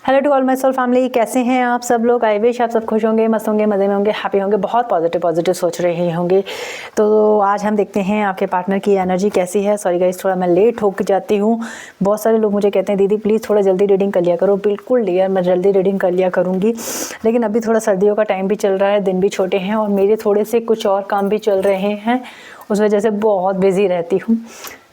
Hello to all my soul family, कैसे हैं आप सब लोग। आई विश आप सब खुश होंगे, मस्त होंगे, मज़े में होंगे, हैप्पी होंगे, बहुत पॉजिटिव सोच रहे होंगे। तो आज हम देखते हैं आपके पार्टनर की एनर्जी कैसी है। सॉरी गाइस, थोड़ा मैं लेट होकर जाती हूँ। बहुत सारे लोग मुझे कहते हैं दीदी प्लीज़ थोड़ा जल्दी रीडिंग कर लिया करो। बिल्कुल डियर, मैं जल्दी रीडिंग कर लिया करूँगी, लेकिन अभी थोड़ा सर्दियों का टाइम भी चल रहा है, दिन भी छोटे हैं और मेरे थोड़े से कुछ और काम भी चल रहे हैं, उस वजह से बहुत बिजी रहती हूँ।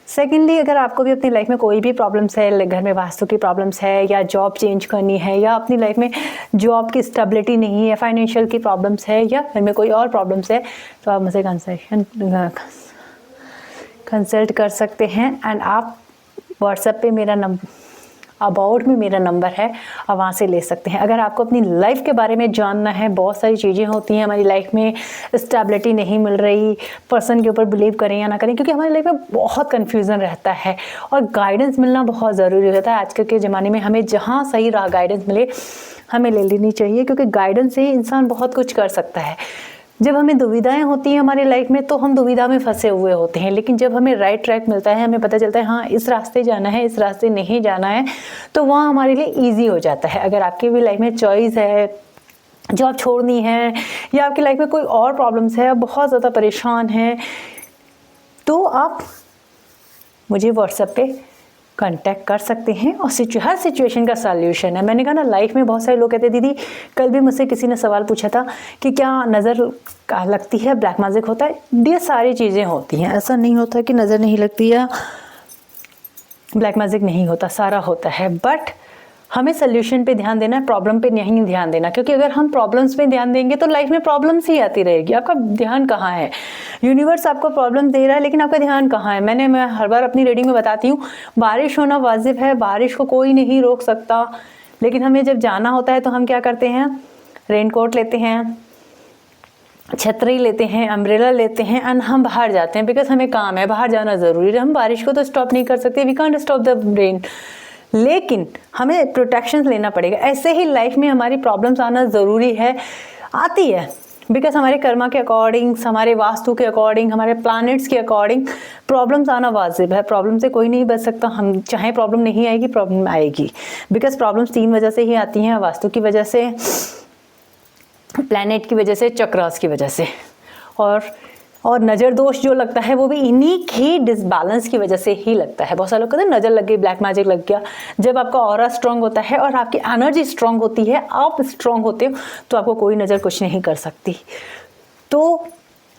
सेकेंडली, अगर आपको भी अपनी लाइफ में कोई भी प्रॉब्लम्स है, घर में वास्तु की प्रॉब्लम्स है या जॉब चेंज करनी है या अपनी लाइफ में जॉब की स्टेबिलिटी नहीं है, फाइनेंशियल की प्रॉब्लम्स है या घर में कोई और प्रॉब्लम्स है, तो आप मुझे कंसल्ट कर सकते हैं। एंड आप व्हाट्सएप पे मेरा अबाउट में मेरा नंबर है, आप वहाँ से ले सकते हैं। अगर आपको अपनी लाइफ के बारे में जानना है, बहुत सारी चीज़ें होती हैं हमारी लाइफ में, स्टेबिलिटी नहीं मिल रही, पर्सन के ऊपर बिलीव करें या ना करें, क्योंकि हमारी लाइफ में बहुत कन्फ्यूज़न रहता है और गाइडेंस मिलना बहुत ज़रूरी रहता है। आजकल के ज़माने में हमें जहाँ सही राह गाइडेंस मिले हमें ले लेनी चाहिए, क्योंकि गाइडेंस से ही इंसान बहुत कुछ कर सकता है। जब हमें दुविधाएं होती हैं हमारी लाइफ में तो हम दुविधा में फंसे हुए होते हैं, लेकिन जब हमें राइट ट्रैक मिलता है, हमें पता चलता है हाँ इस रास्ते जाना है, इस रास्ते नहीं जाना है, तो वहाँ हमारे लिए ईजी हो जाता है। अगर आपकी भी लाइफ में चॉइस है, जॉब छोड़नी है या आपकी लाइफ में कोई और प्रॉब्लम्स है, आप बहुत ज़्यादा परेशान हैं, तो आप मुझे व्हाट्सएप पे कांटेक्ट कर सकते हैं और हर सिचुएशन का सॉल्यूशन है। मैंने कहा ना, लाइफ में बहुत सारे लोग कहते हैं दीदी, कल भी मुझसे किसी ने सवाल पूछा था कि क्या नज़र लगती है, ब्लैक मैजिक होता है। ये सारी चीज़ें होती हैं, ऐसा नहीं होता कि नज़र नहीं लगती या ब्लैक मैजिक नहीं होता, सारा होता है। बट हमें सोल्यूशन पे ध्यान देना है, प्रॉब्लम पे नहीं ध्यान देना, क्योंकि अगर हम प्रॉब्लम्स पे ध्यान देंगे तो लाइफ में प्रॉब्लम्स ही आती रहेगी। आपका ध्यान कहाँ है? यूनिवर्स आपको प्रॉब्लम दे रहा है, लेकिन आपका ध्यान कहाँ है? मैं हर बार अपनी रीडिंग में बताती हूँ, बारिश होना वाजिब है, बारिश को कोई नहीं रोक सकता, लेकिन हमें जब जाना होता है तो हम क्या करते हैं? रेनकोट लेते हैं, छतरी लेते हैं, अम्ब्रेला लेते हैं एंड हम बाहर जाते हैं, बिकॉज हमें काम है, बाहर जाना ज़रूरी है। हम बारिश को तो स्टॉप नहीं कर सकते, we can't stop the rain, लेकिन हमें प्रोटेक्शन लेना पड़ेगा। ऐसे ही लाइफ में हमारी प्रॉब्लम्स आना ज़रूरी है, आती है, बिकॉज हमारे कर्मा के अकॉर्डिंग, हमारे वास्तु के अकॉर्डिंग, हमारे प्लैनेट्स के अकॉर्डिंग प्रॉब्लम्स आना वाजिब है। प्रॉब्लम से कोई नहीं बच सकता, हम चाहे प्रॉब्लम नहीं आएगी, प्रॉब्लम आएगी, बिकॉज प्रॉब्लम्स 3 वजह से ही आती हैं, वास्तु की वजह से, प्लैनेट की वजह से, चक्रास की वजह से, और नज़र दोष जो लगता है वो भी इन्हीं की डिसबैलेंस की वजह से ही लगता है। बहुत सारे लोग कहते हैं नज़र लग गई, ब्लैक मैजिक लग गया। जब आपका ऑरा स्ट्रांग होता है और आपकी एनर्जी स्ट्रांग होती है, आप स्ट्रांग होते हो, तो आपको कोई नज़र कुछ नहीं कर सकती। तो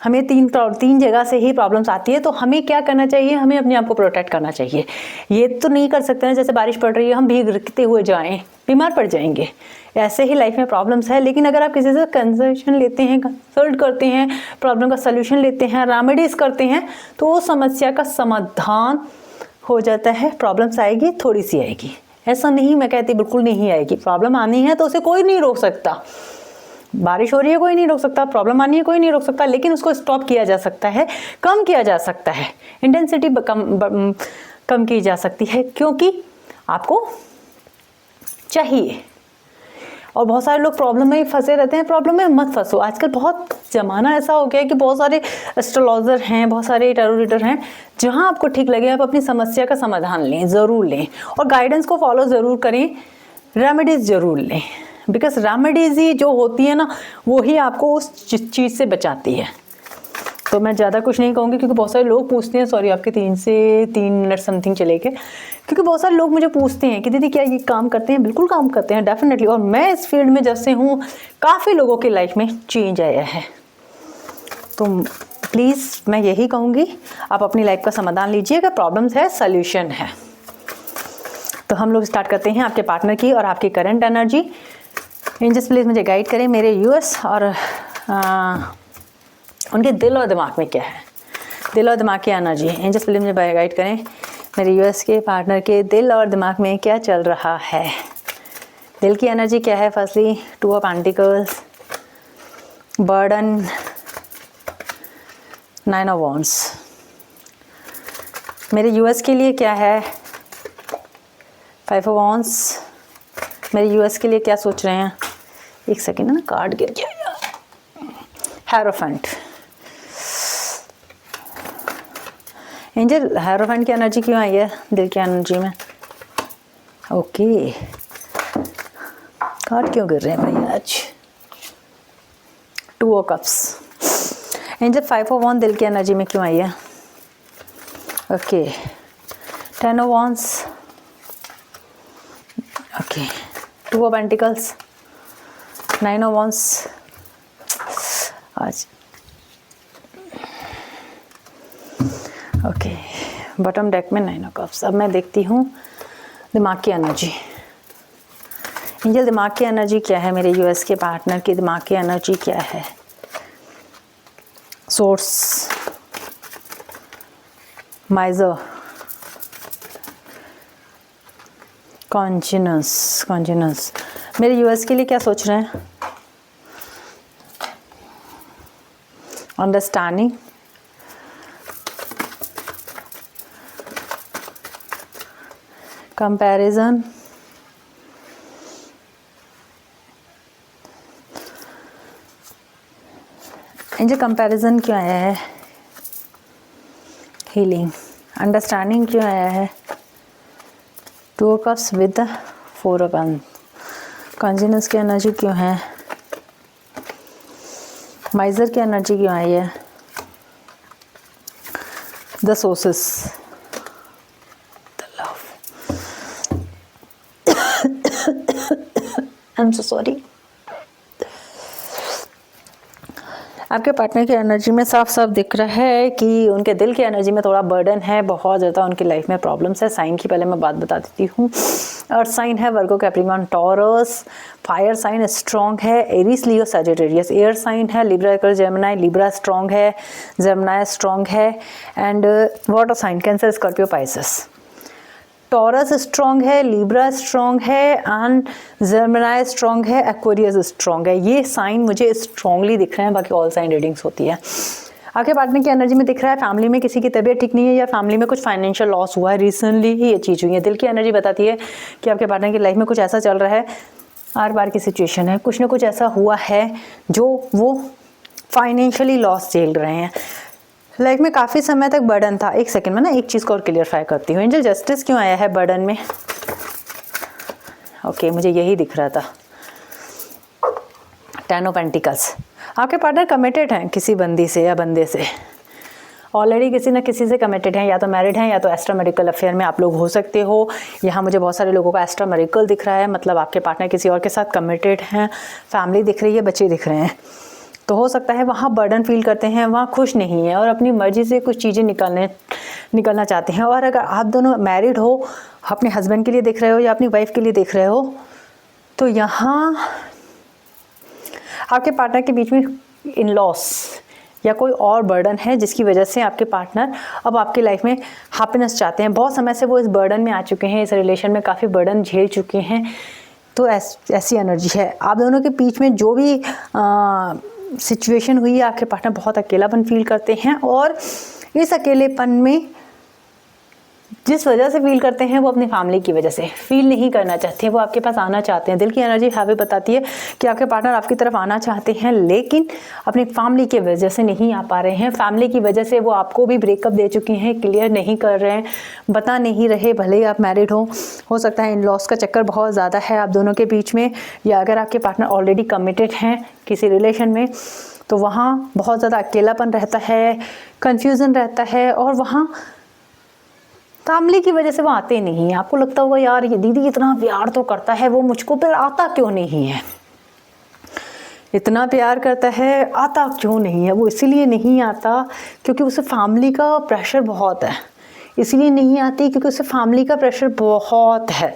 हमें तीन जगह से ही प्रॉब्लम्स आती है, तो हमें क्या करना चाहिए? हमें अपने आप को प्रोटेक्ट करना चाहिए। ये तो नहीं कर सकते हैं जैसे बारिश पड़ रही है हम भीगते हुए जाएं, बीमार पड़ जाएंगे। ऐसे ही लाइफ में प्रॉब्लम्स है, लेकिन अगर आप किसी से कंसल्टेशन लेते हैं, कंसल्ट करते हैं, प्रॉब्लम का सलूशन लेते हैं, रेमेडीज करते हैं, तो वो समस्या का समाधान हो जाता है। प्रॉब्लम्स आएगी, थोड़ी सी आएगी, ऐसा नहीं मैं कहती बिल्कुल नहीं आएगी। प्रॉब्लम आनी है तो उसे कोई नहीं रोक सकता। बारिश हो रही है, कोई नहीं रोक सकता, प्रॉब्लम आनी है, कोई नहीं रोक सकता, लेकिन उसको स्टॉप किया जा सकता है, कम किया जा सकता है, इंटेंसिटी कम की जा सकती है, क्योंकि आपको चाहिए। और बहुत सारे लोग प्रॉब्लम में ही फंसे रहते हैं। प्रॉब्लम में मत फंसो। आजकल बहुत ज़माना ऐसा हो गया है कि बहुत सारे एस्ट्रोलॉजर हैं, बहुत सारे टैरो रीडर हैं, जहां आपको ठीक लगे आप अपनी समस्या का समाधान लें, ज़रूर लें, और गाइडेंस को फॉलो ज़रूर करें, रेमेडीज़ ज़रूर लें, बिकॉज रेमेडीज़ ही जो होती है ना, वो ही आपको उस चीज़ से बचाती है। तो मैं ज़्यादा कुछ नहीं कहूँगी, क्योंकि बहुत सारे लोग पूछते हैं, सॉरी आपके 3 से 3 मिनट समथिंग चले गए, क्योंकि बहुत सारे लोग मुझे पूछते हैं कि दीदी क्या ये काम करते हैं? बिल्कुल काम करते हैं, डेफिनेटली। और मैं इस फील्ड में जब से हूँ, काफ़ी लोगों की लाइफ में चेंज आया है। तो प्लीज़ मैं यही कहूँगी, आप अपनी लाइफ का समाधान लीजिए। अगर प्रॉब्लम्स है, सोल्यूशन है। तो हम लोग स्टार्ट करते हैं आपके पार्टनर की और आपकी करंट एनर्जी। एंजल्स प्लीज़ मुझे गाइड करें, मेरे यूएस और उनके दिल और दिमाग में क्या है, दिल और दिमाग की एनर्जी। एंजल्स प्लीज़ मुझे गाइड करें, मेरे यूएस के पार्टनर के दिल और दिमाग में क्या चल रहा है। दिल की एनर्जी क्या है? Firstly 2 of pentacles, burden, 9 of wands. मेरे यूएस के लिए क्या है? 5 ऑफ वॉन्ड्स। मेरे यूएस के लिए क्या सोच रहे हैं? एक सेकेंड ना, कार्ड गिर गया। हेरोफेंट। एंजल, हेरोफेंट की एनर्जी क्यों आई है दिल की एनर्जी में? ओके, कार्ड क्यों गिर रहे हैं भाई आज? 2 ऑफ कप्स। एंजल 5 ऑफ वॉन्ड दिल की एनर्जी में क्यों आई है? Okay 10 of wands. Okay 2 of pentacles, 9 of wands. आज ओके बॉटम डेक में 9 ऑफ कप्स। अब मैं देखती हूँ दिमाग की एनर्जी। एंजल दिमाग की एनर्जी क्या है? मेरे यूएस के पार्टनर की दिमाग की एनर्जी क्या है? Source, माइजर, conscious. मेरे यूएस के लिए क्या सोच रहे हैं? अंडरस्टैंडिंग, कंपैरिजन, एंजल कंपैरिजन क्यों आया है? हीलिंग, अंडरस्टैंडिंग क्यों आया है? 2 of cups with 4 of wands. Conscious की एनर्जी क्यों है? माइजर की एनर्जी क्यों आई है? The sources, the love. I am so sorry. आपके पार्टनर की एनर्जी में साफ साफ दिख रहा है कि उनके दिल की एनर्जी में थोड़ा बर्डन है, बहुत ज़्यादा उनकी लाइफ में प्रॉब्लम्स है। साइन की पहले मैं बात बता देती हूँ। अर्थ साइन है Virgo, Capricorn, Taurus. Fire sign strong है Aries, Leo, Sagittarius. Air sign है लिब्रा, जेमिनी। लिब्रा स्ट्रॉन्ग है, जेमिनी स्ट्रॉन्ग है। And water sign Cancer, Scorpio, Pisces. Taurus strong है, लिब्रा स्ट्रॉन्ग है, एंड जेमिनी स्ट्रॉन्ग है, Aquarius strong है। ये sign मुझे स्ट्रॉन्गली दिख रहे हैं, बाकी ऑल साइन रीडिंग्स होती है। आपके पार्टनर की एनर्जी में दिख रहा है फैमिली में किसी की तबीयत ठीक नहीं है या फैमिली में कुछ फाइनेंशियल लॉस हुआ है, रिसेंटली ही ये चीज़ हुई है। दिल की एनर्जी बताती है कि आपके पार्टनर की लाइफ में कुछ ऐसा चल रहा है, आर बार की सिचुएशन है, कुछ ना कुछ ऐसा हुआ है जो वो फाइनेंशियली लॉस झेल रहे हैं। लाइफ में काफ़ी समय तक बर्डन था। एक सेकंड में ना एक चीज़ को और क्लियरफाई करती हूँ। एंजल जस्टिस क्यों आया है बर्डन में? ओके मुझे यही दिख रहा था। 10 ऑफ पेंटिकल्स। आपके पार्टनर कमिटेड हैं किसी बंदी से या बंदे से, ऑलरेडी किसी न किसी से कमिटेड हैं, या तो मैरिड हैं या तो एक्स्ट्रा मैरिटल अफेयर में आप लोग हो सकते हो। यहाँ मुझे बहुत सारे लोगों का एक्स्ट्रा मैरिटल दिख रहा है, मतलब आपके पार्टनर किसी और के साथ कमिटेड हैं। फैमिली दिख रही है, बच्चे दिख रहे हैं। तो हो सकता है वहाँ बर्डन फील करते हैं, वहाँ खुश नहीं है और अपनी मर्जी से कुछ चीज़ें निकलना चाहते हैं। और अगर आप दोनों मैरिड हो, अपने हस्बैंड के लिए देख रहे हो या अपनी वाइफ के लिए देख रहे हो, तो यहाँ आपके पार्टनर के बीच में इन लॉस या कोई और बर्डन है जिसकी वजह से आपके पार्टनर अब आपकी लाइफ में हैप्पीनेस चाहते हैं। बहुत समय से वो इस बर्डन में आ चुके हैं, इस रिलेशन में काफ़ी बर्डन झेल चुके हैं। तो ऐसी एनर्जी है। आप दोनों के बीच में जो भी सिचुएशन हुई है, आपके पार्टनर बहुत अकेलापन फील करते हैं और इस अकेलेपन में जिस वजह से फील करते हैं वो अपनी फैमिली की वजह से फील नहीं करना चाहते हैं, वो आपके पास आना चाहते हैं। दिल की एनर्जी हावी बताती है कि आपके पार्टनर आपकी तरफ आना चाहते हैं, लेकिन अपनी फैमिली की वजह से नहीं आ पा रहे हैं। फैमिली की वजह से वो आपको भी ब्रेकअप दे चुकी हैं, क्लियर नहीं कर रहे हैं, बता नहीं रहे, भले ही आप मैरिड हो सकता है इन लॉस का चक्कर बहुत ज़्यादा है आप दोनों के बीच में। या अगर आपके पार्टनर ऑलरेडी कमिटेड हैं किसी रिलेशन में, तो वहाँ बहुत ज़्यादा अकेलापन रहता है, कन्फ्यूज़न रहता है और वहाँ फैमिली की वजह से वो आते नहीं हैं। आपको लगता होगा यार ये दीदी इतना प्यार तो करता है, वो मुझको पर आता क्यों नहीं है, इतना प्यार करता है आता क्यों नहीं है। वो इसीलिए नहीं आता क्योंकि उसे फैमिली का प्रेशर बहुत है, इसीलिए नहीं आती क्योंकि उसे फैमिली का प्रेशर बहुत है।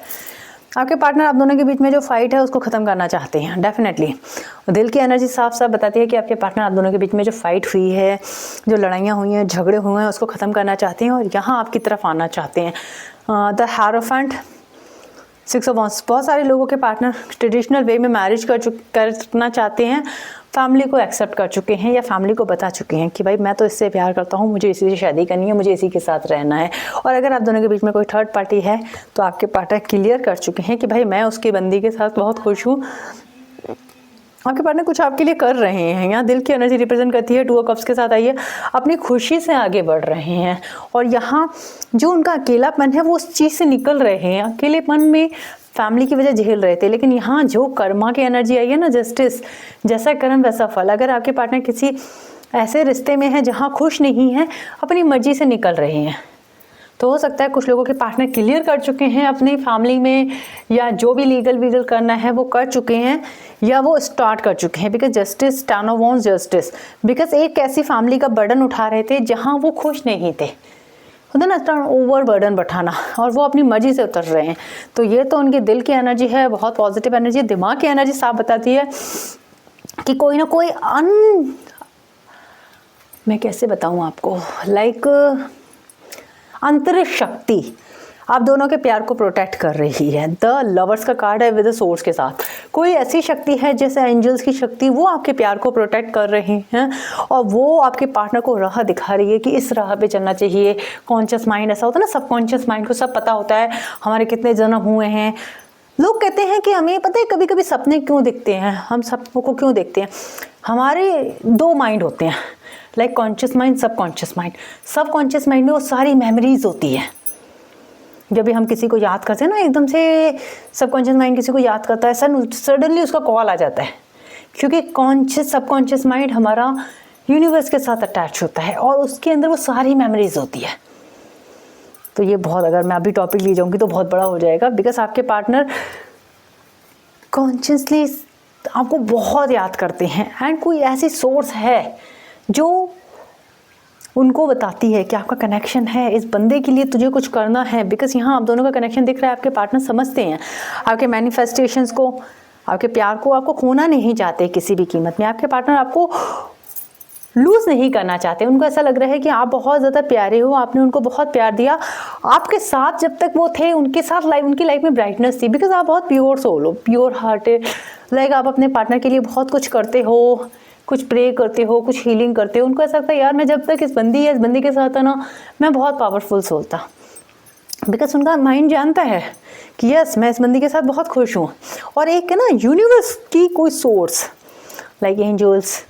आपके पार्टनर आप दोनों के बीच में जो फाइट है उसको ख़त्म करना चाहते हैं डेफिनेटली। दिल की एनर्जी साफ साफ बताती है कि आपके पार्टनर आप दोनों के बीच में जो फाइट हुई है, जो लड़ाइयाँ हुई हैं, झगड़े हुए हैं, उसको ख़त्म करना चाहते हैं और यहाँ आपकी तरफ आना चाहते हैं। The hierophant, 6 of wands. बहुत सारे लोगों के पार्टनर ट्रेडिशनल वे में मैरिज करना चाहते हैं, फैमिली को एक्सेप्ट कर चुके हैं या फैमिली को बता चुके हैं कि भाई मैं तो इससे प्यार करता हूँ, मुझे इसी से शादी करनी है, मुझे इसी के साथ रहना है। और अगर आप दोनों के बीच में कोई थर्ड पार्टी है तो आपके पार्टनर क्लियर कर चुके हैं कि भाई मैं उसकी बंदी के साथ बहुत खुश हूँ। आपके पार्टनर कुछ आपके लिए कर रहे हैं। यहाँ दिल की एनर्जी रिप्रेजेंट करती है 2 ऑफ कप्स के साथ आई है, अपनी खुशी से आगे बढ़ रहे हैं और यहाँ जो उनका अकेलापन है वो उस चीज़ से निकल रहे हैं। अकेलेपन में फैमिली की वजह झेल रहे थे, लेकिन यहाँ जो कर्मा की एनर्जी आई है ना, जस्टिस, जैसा कर्म वैसा फल। अगर आपके पार्टनर किसी ऐसे रिश्ते में है जहाँ खुश नहीं है, अपनी मर्जी से निकल रहे हैं, तो हो सकता है कुछ लोगों के पार्टनर क्लियर कर चुके हैं अपनी फैमिली में, या जो भी लीगल करना है वो कर चुके हैं, या वो स्टार्ट कर चुके हैं। Because justice, ten of wands, justice, because एक ऐसी फैमिली का बर्डन उठा रहे थे जहाँ वो खुश नहीं थे, होता ना टर्न ओवर बर्डन बैठाना, और वो अपनी मर्जी से उतर रहे हैं। तो ये तो उनके दिल की एनर्जी है, बहुत पॉजिटिव एनर्जी। दिमाग की एनर्जी साफ बताती है कि कोई ना कोई मैं कैसे बताऊँ आपको, लाइक अंतरिक्ष शक्ति आप दोनों के प्यार को प्रोटेक्ट कर रही है। द लवर्स का कार्ड है विद सोर्स के साथ। कोई ऐसी शक्ति है जैसे एंजल्स की शक्ति, वो आपके प्यार को प्रोटेक्ट कर रही हैं, और वो आपके पार्टनर को राह दिखा रही है कि इस राह पे चलना चाहिए। कॉन्शियस माइंड ऐसा होता है ना, सबकॉन्शियस माइंड को सब पता होता है हमारे कितने जन्म हुए हैं। लोग कहते हैं कि हमें पता है कभी कभी सपने क्यों दिखते हैं, हम सपनों को क्यों देखते हैं। हमारे दो माइंड होते हैं, like conscious mind, subconscious mind. Subconscious mind में वो सारी मेमोरीज होती है। जब भी हम किसी को याद करते हैं ना, एकदम से सबकॉन्शियस माइंड किसी को याद करता है, सडनली उसका कॉल आ जाता है, क्योंकि सबकॉन्शियस माइंड हमारा यूनिवर्स के साथ अटैच होता है और उसके अंदर वो सारी मेमोरीज होती है। तो ये बहुत, अगर मैं अभी टॉपिक ले जाऊंगी तो बहुत बड़ा हो जाएगा, बिकॉज आपके पार्टनर कॉन्शियसली आपको बहुत याद करते हैं, एंड कोई ऐसी सोर्स है जो उनको बताती है कि आपका कनेक्शन है, इस बंदे के लिए तुझे कुछ करना है। बिकॉज यहाँ आप दोनों का कनेक्शन दिख रहा है, आपके पार्टनर समझते हैं आपके मैनिफेस्टेशंस को, आपके प्यार को, आपको खोना नहीं चाहते किसी भी कीमत में। आपके पार्टनर आपको लूज़ नहीं करना चाहते। उनको ऐसा लग रहा है कि आप बहुत ज़्यादा प्यारे हो, आपने उनको बहुत प्यार दिया, आपके साथ जब तक वो थे उनके साथ उनकी लाइफ में ब्राइटनेस थी। बिकॉज आप बहुत प्योर सोल हो, प्योर हार्टेड, लाइक आप अपने पार्टनर के लिए बहुत कुछ करते हो, कुछ प्रे करते हो, कुछ हीलिंग करते हो। उनको ऐसा लगता है यार मैं जब तक इस बंदी के साथ था ना, मैं बहुत पावरफुल सोल था। बिकॉज उनका माइंड जानता है कि यस मैं इस बंदी के साथ बहुत खुश हूँ। और एक है ना यूनिवर्स की कोई सोर्स, लाइक एंजल्स,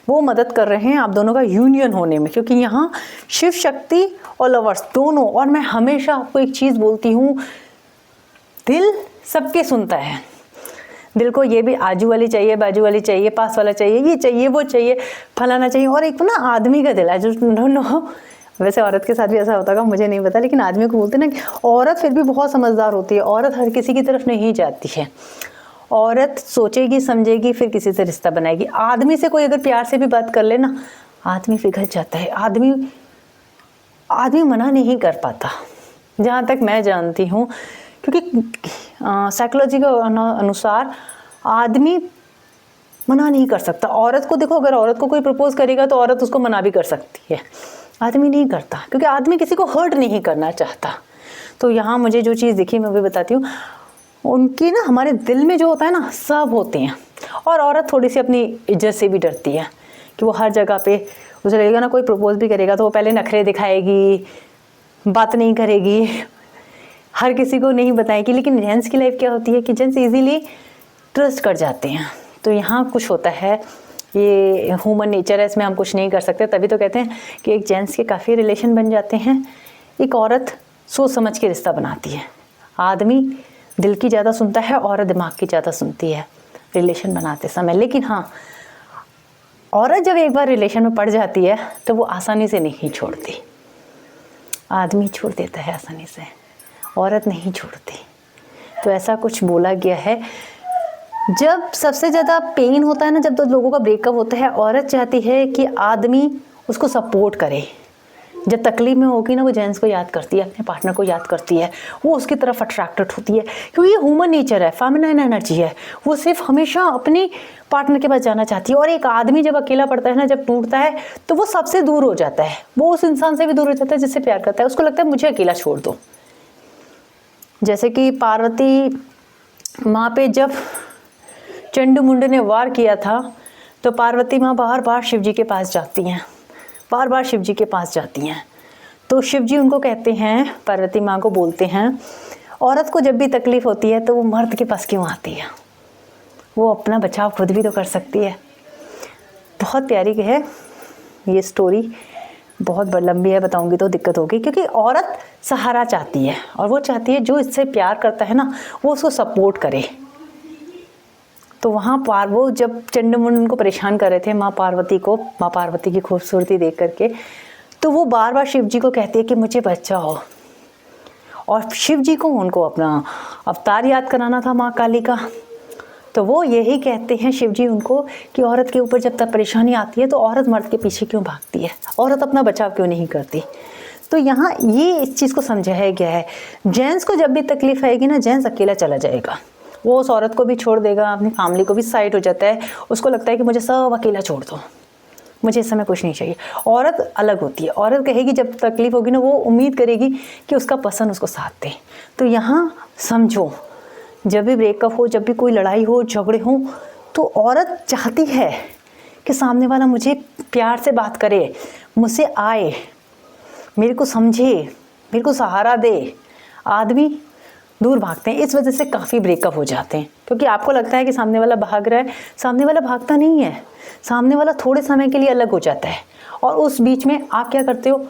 वो मदद कर रहे हैं आप दोनों का यूनियन होने में, क्योंकि यहाँ शिव शक्ति और लवर्स दोनों। और मैं हमेशा आपको एक चीज़ बोलती हूँ, दिल सबके सुनता है। दिल को ये भी आजू वाली चाहिए, बाजू वाली चाहिए, पास वाला चाहिए, ये चाहिए, वो चाहिए, फलाना चाहिए। और एक तो ना आदमी का दिल है जो नो, वैसे औरत के साथ भी ऐसा होता होगा मुझे नहीं पता, लेकिन आदमी को बोलते ना कि औरत फिर भी बहुत समझदार होती है। औरत हर किसी की तरफ नहीं जाती है, औरत सोचेगी समझेगी फिर किसी से रिश्ता बनाएगी। आदमी से कोई अगर प्यार से भी बात कर ले ना, आदमी पिघल जाता है। आदमी मना नहीं कर पाता, जहाँ तक मैं जानती हूँ, क्योंकि साइकोलॉजी के अनुसार आदमी मना नहीं कर सकता। औरत को देखो, अगर औरत को कोई प्रपोज करेगा तो औरत उसको मना भी कर सकती है, आदमी नहीं करता, क्योंकि आदमी किसी को हर्ट नहीं करना चाहता। तो यहाँ मुझे जो चीज़ दिखी मैं भी बताती हूँ। उनकी ना हमारे दिल में जो होता है ना, सब होते हैं। और औरत थोड़ी सी अपनी इज्जत से भी डरती है कि वो हर जगह पे उसे लगेगा ना कोई प्रपोज भी करेगा तो वो पहले नखरे दिखाएगी, बात नहीं करेगी, हर किसी को नहीं बताएगी। लेकिन जेंट्स की लाइफ क्या होती है कि जेंट्स इजीली ट्रस्ट कर जाते हैं। तो यहाँ कुछ होता है, ये ह्यूमन नेचर है, इसमें हम कुछ नहीं कर सकते। तभी तो कहते हैं कि एक जेंट्स के काफ़ी रिलेशन बन जाते हैं। एक औरत सोच समझ के रिश्ता बनाती है, आदमी दिल की ज़्यादा सुनता है, औरत दिमाग की ज़्यादा सुनती है रिलेशन बनाते समय। लेकिन हाँ, औरत जब एक बार रिलेशन में पड़ जाती है तो वो आसानी से नहीं छोड़ती। आदमी छोड़ देता है आसानी से, औरत नहीं छोड़ती। तो ऐसा कुछ बोला गया है। जब सबसे ज़्यादा पेन होता है ना, जब दो लोगों का ब्रेकअप होता है, औरत चाहती है कि आदमी उसको सपोर्ट करे। जब तकलीफ में होगी ना, वो जेंट्स को याद करती है, अपने पार्टनर को याद करती है, वो उसकी तरफ अट्रैक्टेड होती है, क्योंकि ये ह्यूमन नेचर है, फेमिनाइन एनर्जी है। वो सिर्फ हमेशा अपने पार्टनर के पास जाना चाहती है। और एक आदमी जब अकेला पड़ता है ना, जब टूटता है, तो वो सबसे दूर हो जाता है, वो उस इंसान से भी दूर हो जाता है जिससे प्यार करता है। उसको लगता है मुझे अकेला छोड़ दो। जैसे कि पार्वती माँ पे जब चंडमुंड ने वार किया था, तो पार्वती माँ बार बार शिव जी के पास जाती हैं, बार बार शिव जी के पास जाती हैं। तो शिव जी उनको कहते हैं, पार्वती माँ को बोलते हैं, औरत को जब भी तकलीफ़ होती है तो वो मर्द के पास क्यों आती है, वो अपना बचाव खुद भी तो कर सकती है। बहुत प्यारी है ये स्टोरी। बहुत लंबी है, बताऊंगी तो दिक्कत होगी, क्योंकि औरत सहारा चाहती है और वो चाहती है जो इससे प्यार करता है ना वो उसको सपोर्ट करे। तो वहाँ वो जब चंडमुंड उनको परेशान कर रहे थे माँ पार्वती की खूबसूरती देख करके, तो वो बार बार शिव जी को कहती है कि मुझे बचाओ। और शिव जी को उनको अपना अवतार याद कराना था माँ काली का। तो वो यही कहते हैं शिव जी उनको कि औरत के ऊपर जब तक परेशानी आती है तो औरत मर्द के पीछे क्यों भागती है, औरत अपना बचाव क्यों नहीं करती। तो यहाँ ये इस चीज़ को समझाया गया है। जेंट्स को जब भी तकलीफ आएगी ना, जेंट्स अकेला चला जाएगा, वो उस औरत को भी छोड़ देगा, अपनी फैमिली को भी साइड हो जाता है, उसको लगता है कि मुझे सब अकेला छोड़ दो, मुझे इस समय कुछ नहीं चाहिए। औरत अलग होती है, औरत कहेगी जब तकलीफ होगी ना वो उम्मीद करेगी कि उसका पसंद उसको साथ दे। तो यहाँ समझो, जब भी ब्रेकअप हो, जब भी कोई लड़ाई हो, झगड़े हो, तो औरत चाहती है कि सामने वाला मुझे प्यार से बात करे, मुझसे आए, मेरे को समझे, मेरे को सहारा दे। आदमी दूर भागते हैं, इस वजह से काफ़ी ब्रेकअप हो जाते हैं, क्योंकि आपको लगता है कि सामने वाला भाग रहा है, सामने वाला भागता नहीं है। सामने वाला थोड़े समय के लिए अलग हो जाता है और उस बीच में आप क्या करते हो,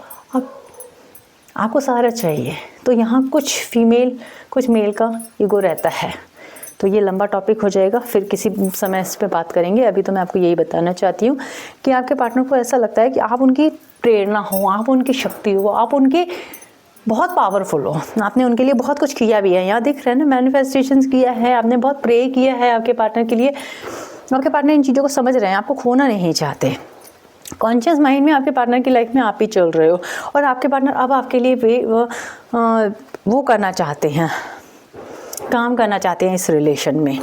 आपको सहारा चाहिए। तो यहाँ कुछ फीमेल कुछ मेल का ईगो रहता है। तो ये लंबा टॉपिक हो जाएगा, फिर किसी समय इस पे बात करेंगे। अभी तो मैं आपको यही बताना चाहती हूँ कि आपके पार्टनर को ऐसा लगता है कि आप उनकी प्रेरणा हो, आप उनकी शक्ति हो, आप उनके बहुत पावरफुल हो, आपने उनके लिए बहुत कुछ किया भी है। यहाँ दिख रहा है ना, मैनिफेस्टेशंस किया है आपने, बहुत प्रे किया है आपके पार्टनर के लिए। आपके पार्टनर इन चीज़ों को समझ रहे हैं, आपको खोना नहीं चाहते। कॉन्शियस माइंड में आपके पार्टनर की लाइफ में आप ही चल रहे हो और आपके पार्टनर अब आपके लिए वो करना चाहते हैं, काम करना चाहते हैं इस रिलेशन में।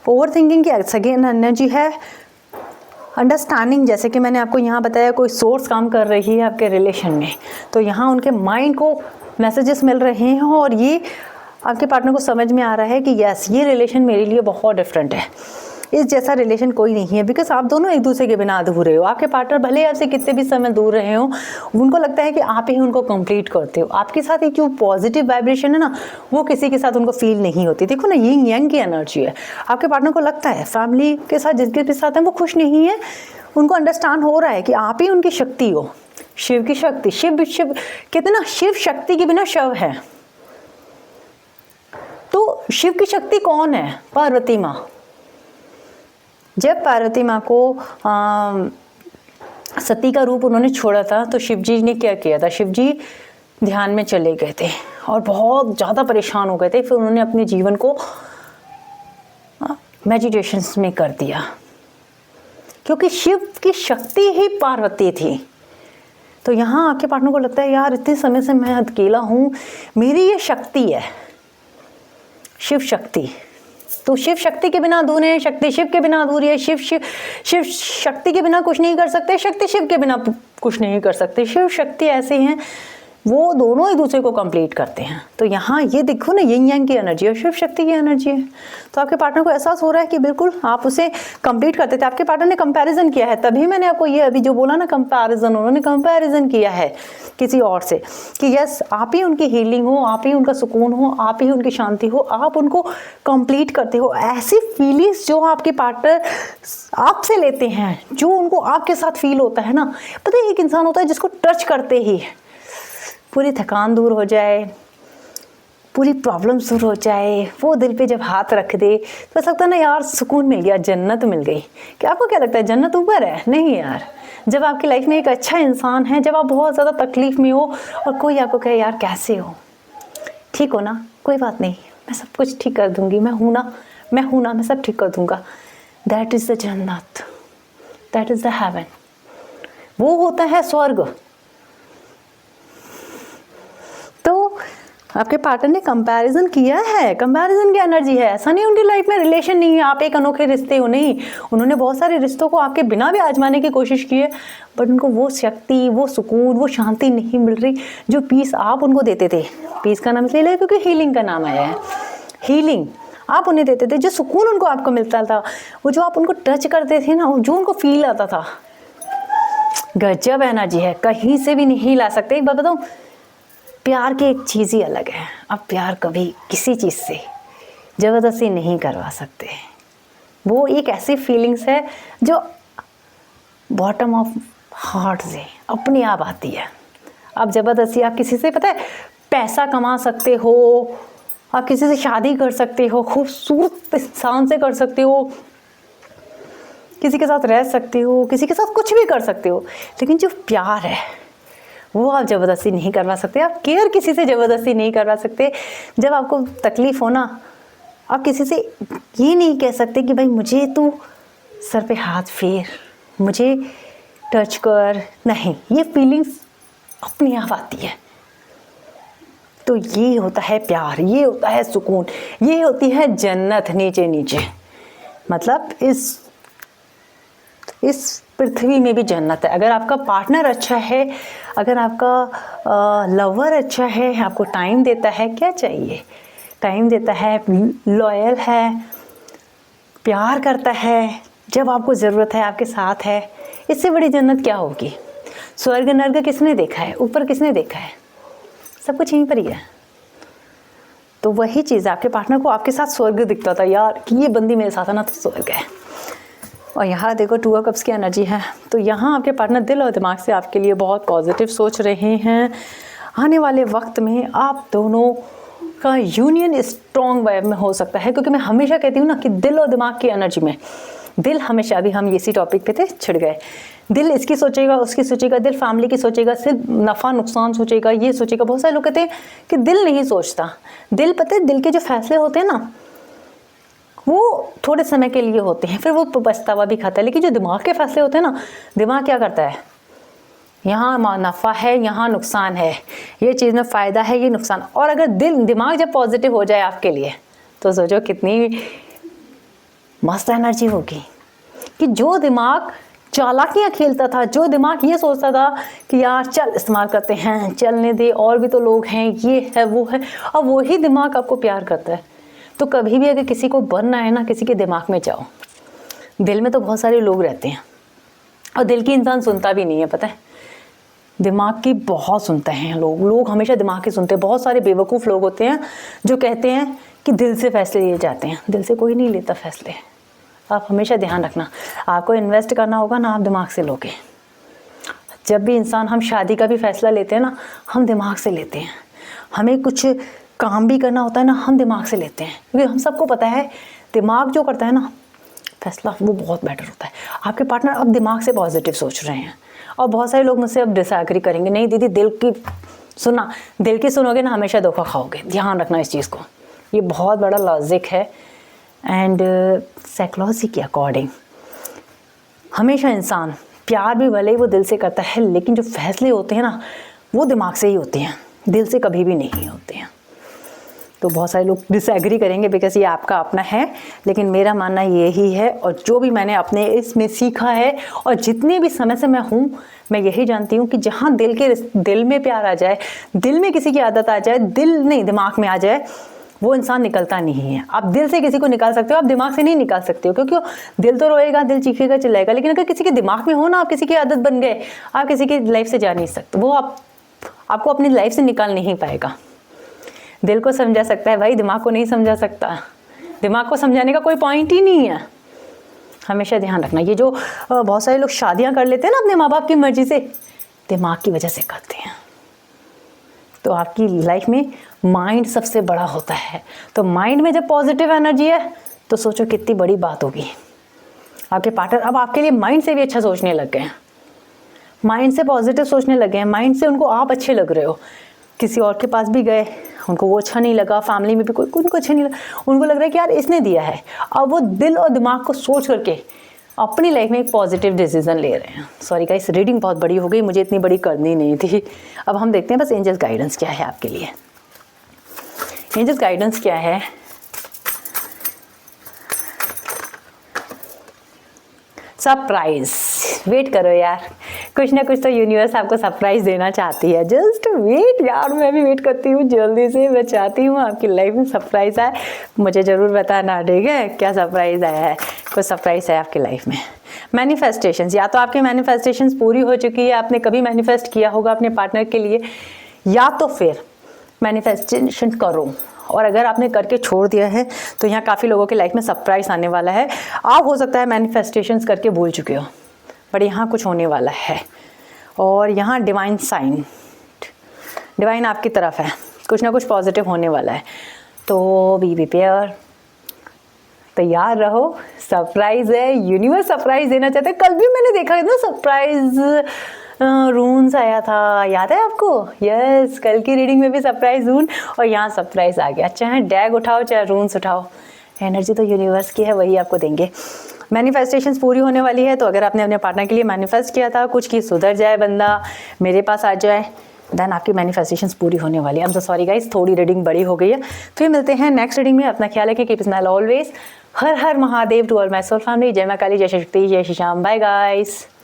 ओवर थिंकिंग की सेकेंड एनर्जी है अंडरस्टैंडिंग। जैसे कि मैंने आपको यहाँ बताया, कोई सोर्स काम कर रही है आपके रिलेशन में, तो यहाँ उनके माइंड को मैसेजेस मिल रहे हैं और ये आपके पार्टनर को समझ में आ रहा है कि यस, ये रिलेशन मेरे लिए बहुत डिफरेंट है, इस जैसा रिलेशन कोई नहीं है। बिकॉज आप दोनों एक दूसरे के बिना अधूरे हो। आपके पार्टनर भले आपसे कितने भी समय दूर रहे हो, उनको लगता है कि आप ही उनको कंप्लीट करते हो। आपके साथ एक जो पॉजिटिव वाइब्रेशन है ना, वो किसी के साथ उनको फील नहीं होती। देखो ना, यिंग यांग की एनर्जी है। आपके पार्टनर को लगता है फैमिली के साथ जिसके भी साथ है वो खुश नहीं है, उनको अंडरस्टैंड हो रहा है कि आप ही उनकी शक्ति हो, शिव की शक्ति। शिव कहते ना, शिव शक्ति के बिना शव है। तो शिव की शक्ति कौन है? पार्वती माँ। जब पार्वती माँ को सती का रूप उन्होंने छोड़ा था तो शिव जी ने क्या किया था, शिव जी ध्यान में चले गए थे और बहुत ज़्यादा परेशान हो गए थे। फिर उन्होंने अपने जीवन को मेडिटेशंस में कर दिया, क्योंकि शिव की शक्ति ही पार्वती थी। तो यहाँ आपके पार्टनर को लगता है यार, इतने समय से मैं अकेला हूँ, मेरी ये शक्ति है, शिव शक्ति। तो शिव शक्ति के बिना अधूरे हैं, शक्ति शिव के बिना अधूरी है। शिव शक्ति के बिना कुछ नहीं कर सकते, शक्ति शिव के बिना कुछ नहीं कर सकते। शिव शक्ति ऐसे हैं, वो दोनों एक दूसरे को कंप्लीट करते हैं। तो यहाँ ये देखो ना, यिंग यांग की एनर्जी और शिव शक्ति की एनर्जी है। तो आपके पार्टनर को एहसास हो रहा है कि बिल्कुल आप उसे कंप्लीट करते थे। आपके पार्टनर ने कंपैरिजन किया है, तभी मैंने आपको ये अभी जो बोला ना कंपैरिजन, उन्होंने कंपैरिजन किया है किसी और से कि यस, आप ही उनकी हीलिंग हो, आप ही उनका सुकून हो, आप ही उनकी शांति हो, आप उनको कंप्लीट करते हो। ऐसी फीलिंग्स जो आपके पार्टनर आपसे लेते हैं, जो उनको आपके साथ फील होता है ना, पता है एक इंसान होता है जिसको टच करते ही पूरी थकान दूर हो जाए, पूरी प्रॉब्लम दूर हो जाए। वो दिल पे जब हाथ रख दे तो ऐसा लगता है ना यार, सुकून मिल गया, जन्नत मिल गई। क्या आपको क्या लगता है जन्नत ऊपर है? नहीं यार। जब आपकी लाइफ में एक अच्छा इंसान है, जब आप बहुत ज़्यादा तकलीफ में हो और कोई आपको कहे यार कैसे हो, ठीक हो ना, कोई बात नहीं, मैं सब कुछ ठीक कर दूंगी, मैं हूँ ना, मैं सब ठीक कर दूंगा, दैट इज़ द जन्नत, दैट इज़ द हेवन। वो होता है स्वर्ग। तो आपके पार्टनर ने कंपैरिजन किया है, कंपैरिजन की एनर्जी है। ऐसा नहीं उनकी लाइफ में रिलेशन नहीं है, आप एक अनोखे रिश्ते हो, नहीं। उन्होंने बहुत सारे रिश्तों को आपके बिना भी आजमाने की कोशिश की है, बट उनको वो शक्ति, वो सुकून, वो शांति नहीं मिल रही जो पीस आप उनको देते थे। पीस का नाम इसलिए लिया क्योंकि हीलिंग का नाम आया है। हीलिंग आप उन्हें देते थे, जो सुकून उनको आपको मिलता था, वो जो आप उनको टच करते थे ना, जो उनको फील आता था, गजब एनर्जी है, कहीं से भी नहीं ला सकते। एक बात बताऊं, प्यार की एक चीज़ ही अलग है। आप प्यार कभी किसी चीज़ से ज़बरदस्ती नहीं करवा सकते। वो एक ऐसी फीलिंग्स है जो बॉटम ऑफ हार्ट से अपने आप आती है। आप ज़बरदस्ती आप किसी से पता है पैसा कमा सकते हो, आप किसी से शादी कर सकते हो, खूबसूरत इंसान से कर सकते हो, किसी के साथ रह सकते हो, किसी के साथ कुछ भी कर सकते हो, लेकिन जो प्यार है वो आप ज़बरदस्ती नहीं करवा सकते। आप केयर किसी से ज़बरदस्ती नहीं करवा सकते। जब आपको तकलीफ़ हो ना, आप किसी से ये नहीं कह सकते कि भाई मुझे तू सर पे हाथ फेर, मुझे टच कर, नहीं, ये फीलिंग्स अपने आप आती है। तो ये होता है प्यार, ये होता है सुकून, ये होती है जन्नत नीचे नीचे। मतलब इस पृथ्वी में भी जन्नत है। अगर आपका पार्टनर अच्छा है, अगर आपका लवर अच्छा है, आपको टाइम देता है, क्या चाहिए? टाइम देता है, लॉयल है, प्यार करता है, जब आपको ज़रूरत है आपके साथ है, इससे बड़ी जन्नत क्या होगी? स्वर्ग नर्क किसने देखा है? ऊपर किसने देखा है? सब कुछ यहीं पर ही है। तो वही चीज़ आपके पार्टनर को आपके साथ स्वर्ग दिखता था यार कि ये बंदी मेरे साथ है ना तो स्वर्ग है। और यहाँ देखो 2 कप्स की एनर्जी है। तो यहाँ आपके पार्टनर दिल और दिमाग से आपके लिए बहुत पॉजिटिव सोच रहे हैं। आने वाले वक्त में आप दोनों का यूनियन स्ट्रॉन्ग वे में हो सकता है, क्योंकि मैं हमेशा कहती हूँ ना कि दिल और दिमाग की एनर्जी में, दिल हमेशा, अभी हम इसी टॉपिक पे थे, छिड़ गए, दिल इसकी सोचेगा, उसकी सोचेगा, दिल फैमिली की सोचेगा, सिर्फ नफ़ा नुकसान सोचेगा, ये सोचेगा। बहुत सारे लोग कहते हैं कि दिल नहीं सोचता। दिल, पता है, दिल के जो फैसले होते हैं ना वो थोड़े समय के लिए होते हैं, फिर वो पछतावा भी खाता है। लेकिन जो दिमाग के फैसले होते हैं ना, दिमाग क्या करता है, यहाँ नफ़ा है, यहाँ नुकसान है, ये चीज़ में फ़ायदा है, ये नुकसान। और अगर दिमाग जब पॉजिटिव हो जाए आपके लिए, तो सोचो कितनी मस्त एनर्जी होगी। कि जो दिमाग चालाकियाँ खेलता था, जो दिमाग ये सोचता था कि यार चल इस्तेमाल करते हैं, चलने दे, और भी तो लोग हैं, ये है वो है, अब वही दिमाग आपको प्यार करता है। तो कभी भी अगर किसी को बनना है ना, किसी के दिमाग में जाओ। दिल में तो बहुत सारे लोग रहते हैं और दिल की इंसान सुनता भी नहीं है, पता है, दिमाग की बहुत सुनते हैं लोग हमेशा दिमाग की सुनते हैं। बहुत सारे बेवकूफ़ लोग होते हैं जो कहते हैं कि दिल से फैसले लिए जाते हैं। दिल से कोई नहीं लेता फैसले। आप हमेशा ध्यान रखना, आपको इन्वेस्ट करना होगा ना, आप दिमाग से लोगे। जब भी इंसान, हम शादी का भी फैसला लेते हैं ना, हम दिमाग से लेते हैं। हमें कुछ काम भी करना होता है ना, हम दिमाग से लेते हैं, क्योंकि हम सबको पता है दिमाग जो करता है ना फैसला, वो बहुत बेटर होता है। आपके पार्टनर अब दिमाग से पॉजिटिव सोच रहे हैं। और बहुत सारे लोग मुझसे अब डिसएग्री करेंगे, नहीं दीदी दिल की सुना, दिल की सुनोगे ना हमेशा धोखा खाओगे। ध्यान रखना इस चीज़ को, ये बहुत बड़ा लॉजिक है। एंड साइकोलॉजी के अकॉर्डिंग हमेशा इंसान प्यार भी भले ही वो दिल से करता है, लेकिन जो फैसले होते हैं ना वो दिमाग से ही होते हैं, दिल से कभी भी नहीं होते हैं। तो बहुत सारे लोग डिसएग्री करेंगे बिकॉज ये आपका अपना है, लेकिन मेरा मानना यही है। और जो भी मैंने अपने इसमें सीखा है और जितने भी समय से मैं हूँ, मैं यही जानती हूँ कि जहाँ दिल में प्यार आ जाए, दिल में किसी की आदत आ जाए, दिल नहीं दिमाग में आ जाए, वो इंसान निकलता नहीं है। आप दिल से किसी को निकाल सकते हो, आप दिमाग से नहीं निकाल सकते हो, क्योंकि दिल तो रोएगा, दिल चीखेगा, चिल्लाएगा, लेकिन अगर किसी के दिमाग में हो ना, आप किसी की आदत बन गए, आप किसी की लाइफ से जा नहीं सकते। वो आपको अपनी लाइफ से निकाल नहीं पाएगा। दिल को समझा सकता है भाई, दिमाग को नहीं समझा सकता। दिमाग को समझाने का कोई पॉइंट ही नहीं है। हमेशा ध्यान रखना, ये जो बहुत सारे लोग शादियां कर लेते हैं ना अपने माँ बाप की मर्जी से, दिमाग की वजह से करते हैं। तो आपकी लाइफ में माइंड सबसे बड़ा होता है। तो माइंड में जब पॉजिटिव एनर्जी है तो सोचो कितनी बड़ी बात होगी। आपके पार्टनर अब आपके लिए माइंड से भी अच्छा सोचने लग गए हैं, माइंड से पॉजिटिव सोचने लगे हैं, माइंड से उनको आप अच्छे लग रहे हो। किसी और के पास भी गए, उनको वो अच्छा नहीं लगा, फैमिली में भी कोई उनको अच्छा नहीं लगा, उनको लग रहा है कि यार इसने दिया है। अब वो दिल और दिमाग को सोच करके अपनी लाइफ में एक पॉजिटिव डिसीजन ले रहे हैं। सॉरी गाइस, रीडिंग बहुत बड़ी हो गई, मुझे इतनी बड़ी करनी नहीं थी। अब हम देखते हैं बस एंजल्स गाइडेंस क्या है आपके लिए। एंजल्स गाइडेंस क्या है? सरप्राइज। वेट करो यार, कुछ ना कुछ तो यूनिवर्स आपको सरप्राइज देना चाहती है। जस्ट वेट यार, मैं भी वेट करती हूँ जल्दी से। मैं चाहती हूँ आपकी लाइफ में सरप्राइज आए, मुझे ज़रूर बताना, ठीक है? क्या सरप्राइज आया है? कुछ सरप्राइज है आपकी लाइफ में। मैनिफेस्टेशंस, या तो आपकी मैनिफेस्टेशंस पूरी हो चुकी है, आपने कभी मैनिफेस्ट किया होगा अपने पार्टनर के लिए, या तो फिर मैनिफेस्टेशन करो। और अगर आपने करके छोड़ दिया है तो यहाँ काफ़ी लोगों की लाइफ में सरप्राइज आने वाला है। आप हो सकता है मैनिफेस्टेशंस करके भूल चुके हो, बट यहाँ कुछ होने वाला है। और यहाँ डिवाइन साइन, डिवाइन आपकी तरफ है, कुछ ना कुछ पॉजिटिव होने वाला है। तो बी प्रिपेयर, तैयार रहो, सरप्राइज है, यूनिवर्स सरप्राइज देना चाहते हैं। कल भी मैंने देखा है ना सरप्राइज रून्स आया था, याद है आपको? यस, कल की रीडिंग में भी सरप्राइज रून और यहाँ सरप्राइज आ गया। चाहे डैग उठाओ चाहे रून्स उठाओ, एनर्जी तो यूनिवर्स की है, वही आपको देंगे। मैनिफेस्टेशंस पूरी होने वाली है। तो अगर आपने अपने पार्टनर के लिए मैनिफेस्ट किया था कुछ कि सुधर जाए बंदा, मेरे पास आ जाए, देन आपकी मैनिफेस्टेशंस पूरी होने वाली है। I am so sorry guys, थोड़ी रीडिंग बड़ी हो गई है। फिर मिलते हैं नेक्स्ट रीडिंग में। अपना ख्याल रखें, कीप स्माइल ऑलवेज। हर हर Mahadev to all my soul family. जय मां काली, जय शक्ति, जय श्री श्याम। Bye guys.